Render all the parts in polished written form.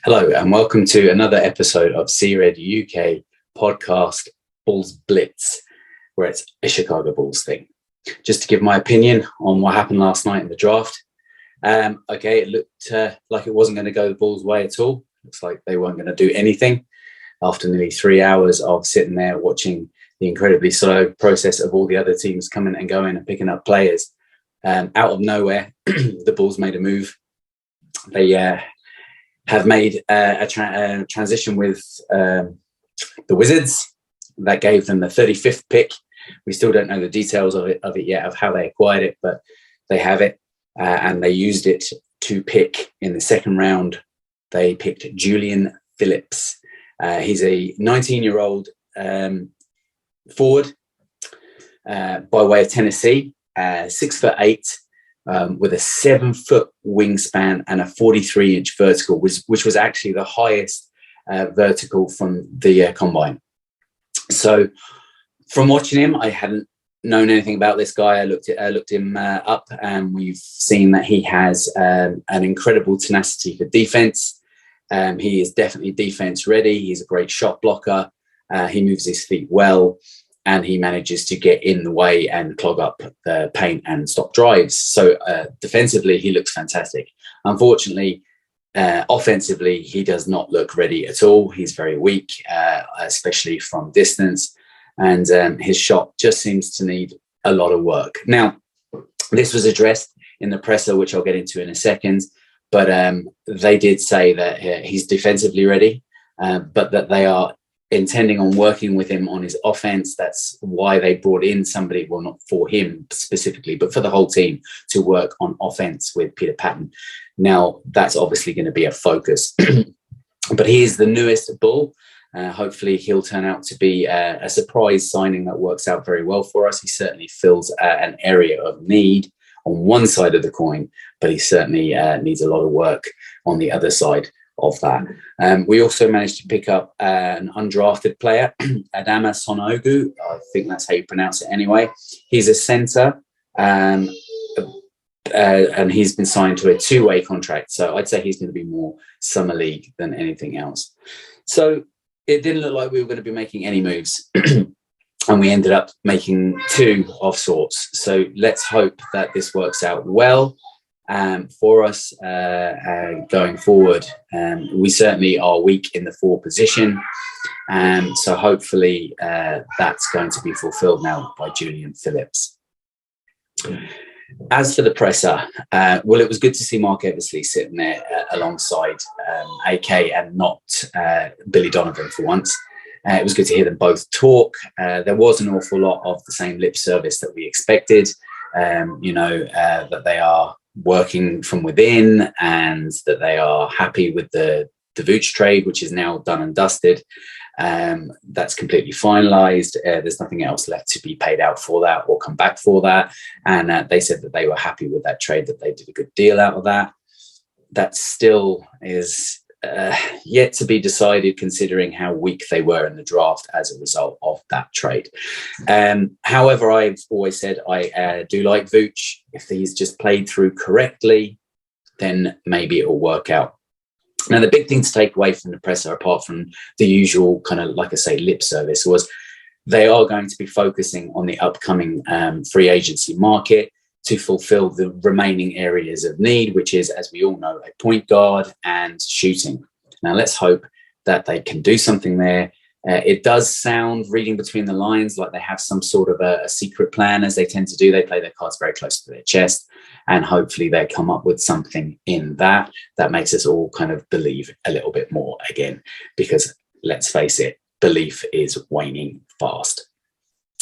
Hello and welcome to another episode of C-Red UK podcast Bulls Blitz, where it's a Chicago Bulls thing. Just to give my opinion on what happened last night in the draft. It looked like it wasn't going to go the Bulls' way at all. Looks like they weren't going to do anything after nearly 3 hours of sitting there watching the incredibly slow process of all the other teams coming and going and picking up players. Out of nowhere, the Bulls made a move. They have made a transition with the Wizards that gave them the 35th pick. We still don't know the details of it yet, of how they acquired it, but they have it, and they used it to pick in the second round. They picked Julian Phillips. He's a 19-year-old forward by way of Tennessee, 6'8", with a 7-foot wingspan and a 43-inch vertical, which was actually the highest vertical from the combine. So from watching him, I hadn't known anything about this guy. I looked him up, and we've seen that he has an incredible tenacity for defense. He is definitely defense ready. He's a great shot blocker. He moves his feet well, and he manages to get in the way and clog up the paint and stop drives. So defensively, he looks fantastic. Unfortunately, offensively, he does not look ready at all. He's very weak, especially from distance. And his shot just seems to need a lot of work. Now, this was addressed in the presser, which I'll get into in a second. But they did say that he's defensively ready, but that they are intending on working with him on his offense. That's why they brought in somebody, well, not for him specifically, but for the whole team to work on offense with Peter Patton. Now, that's obviously going to be a focus. But he is the newest Bull. Hopefully he'll turn out to be a surprise signing that works out very well for us. He certainly fills an area of need on one side of the coin, but he certainly needs a lot of work on the other side of that. We also managed to pick up an undrafted player, Adama Sonogu. I think that's how you pronounce it anyway. He's a center, and he's been signed to a two-way contract. So I'd say he's going to be more summer league than anything else. So it didn't look like we were going to be making any moves. And we ended up making two of sorts. So let's hope that this works out well for us going forward. We certainly are weak in the forward position. So hopefully that's going to be fulfilled now by Julian Phillips. As for the presser, well, it was good to see Mark Eversley sitting there alongside AK and not Billy Donovan for once. It was good to hear them both talk. There was an awful lot of the same lip service that we expected, that they are working from within and that they are happy with the Vooch trade, which is now done and dusted. That's completely finalized. There's nothing else left to be paid out for that or come back for that. And they said that they were happy with that trade, that they did a good deal out of that. That still is yet to be decided, considering how weak they were in the draft as a result of that trade. However, I've always said I do like Vooch. If he's just played through correctly, then maybe it will work out. Now, the big thing to take away from the presser, apart from the usual kind of, like I say, lip service, was they are going to be focusing on the upcoming free agency market to fulfill the remaining areas of need, which is, as we all know, a point guard and shooting. Now, let's hope that they can do something there. It does sound, reading between the lines, like they have some sort of a secret plan, as they tend to do. They play their cards very close to their chest, and hopefully they come up with something in that makes us all kind of believe a little bit more again, because let's face it, belief is waning fast.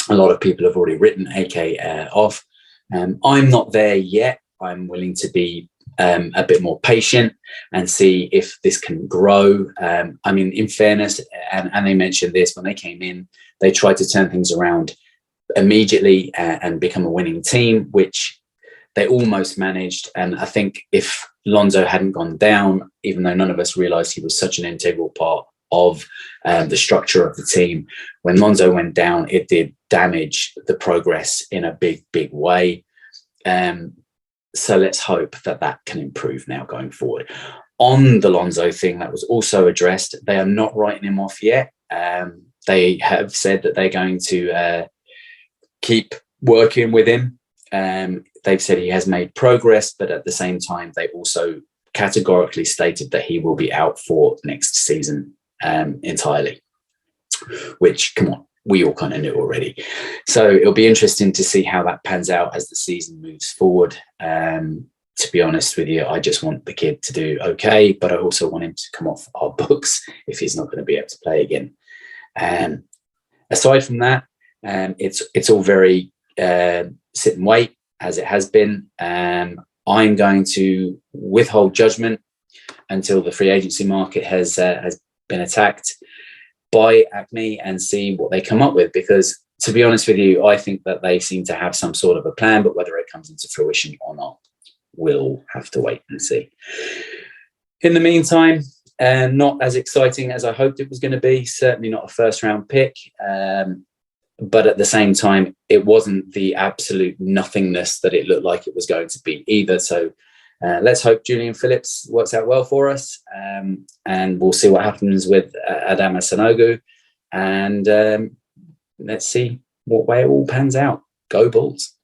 A lot of people have already written AK off. I'm not there yet. I'm willing to be a bit more patient and see if this can grow. I mean, in fairness, and they mentioned this when they came in, they tried to turn things around immediately and become a winning team, which they almost managed. And I think if Lonzo hadn't gone down, even though none of us realized he was such an integral part of the structure of the team, when Lonzo went down, it did damage the progress in a big, big way. So let's hope that can improve now going forward. On the Lonzo thing, that was also addressed. They are not writing him off yet. They have said that they're going to keep working with him. They've said he has made progress, but at the same time, they also categorically stated that he will be out for next season entirely, which, come on, we all kind of knew already. So it'll be interesting to see how that pans out as the season moves forward. To be honest with you, I just want the kid to do okay, but I also want him to come off our books if he's not going to be able to play again. Aside from that, it's all very sit and wait, as it has been. I'm going to withhold judgment until the free agency market has been attacked by Acme and see what they come up with, because to be honest with you, I think that they seem to have some sort of a plan, but whether it comes into fruition or not, we'll have to wait and see. In the meantime, not as exciting as I hoped it was going to be, certainly not a first round pick, but at the same time, it wasn't the absolute nothingness that it looked like it was going to be either. So let's hope Julian Phillips works out well for us, and we'll see what happens with Adama Sanogo, and let's see what way it all pans out. Go Bulls.